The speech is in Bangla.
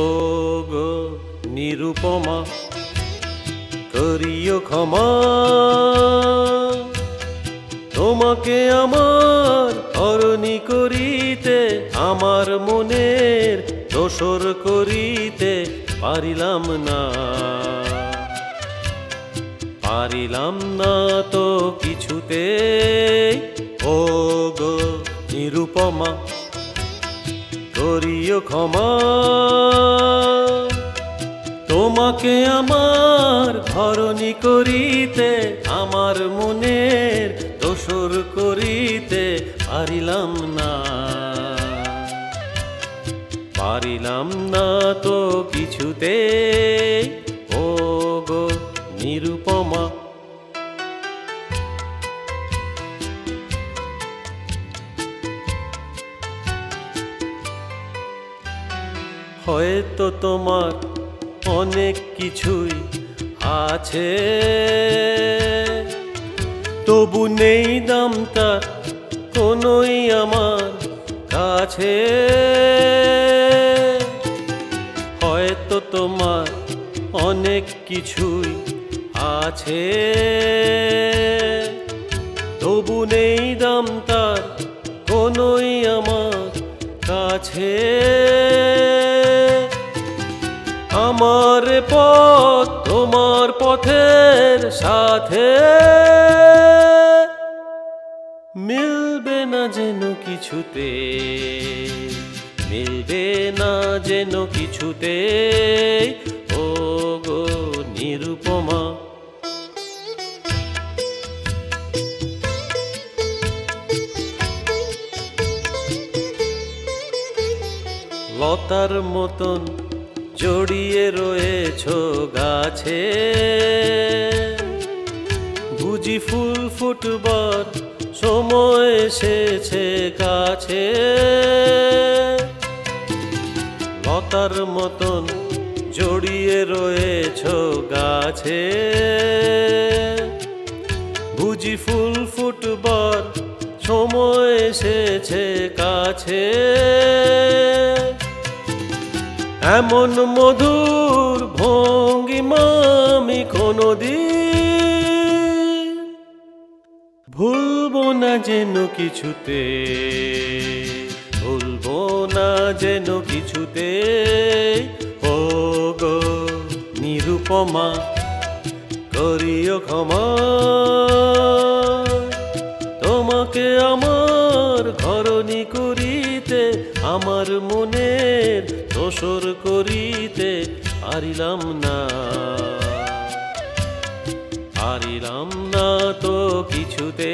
ও গো নিরুপমা করিও ক্ষমা, তোমাকে আমার অরণি করিতে আমার মনের দোসর করিতে পারিলাম না, পারিলাম না তো কিছুতে। ও গো নিরুপমা করিও ক্ষমা, তোমাকে আমার ধরণী করিতে আমার মনের দোসর করিতে পারিলাম না, পারিলাম না তো কিছুতে। ও গো নিরুপমা হয়তো তোমার অনেক কিছুই আছে, তবু নেই দাম তার কোনোই আমার কাছে। হয়তো তোমার অনেক কিছুই আছে, তবু নেই দাম তার কোনোই আমার কাছে। আমার পথ তোমার পথের সাথে মিলবে না যেন কিছুতে, মিলবে না যেন কিছুতে। ও গো নিরুপমা লতার মতন জড়িয়ে রয়েছ গাছে, বুঝি ফুল ফুটবার সময় এসেছে কাছে। লতার মতন জড়িয়ে রয়েছ গাছে, বুঝি ফুল ফুটবার সময় এসেছে কাছে। এমন মধুর ভঙ্গিমা আমি কোনদিন ভুলবো না যেন কিছুতে, ভুলবো না যেন কিছুতে। ও গো নিরুপমা করিও ক্ষমা, তোমাকে আমার ঘরণী করিতে আমার মনের দোসর করিতে পারিলাম না, পারিলাম না তো কিছুতে।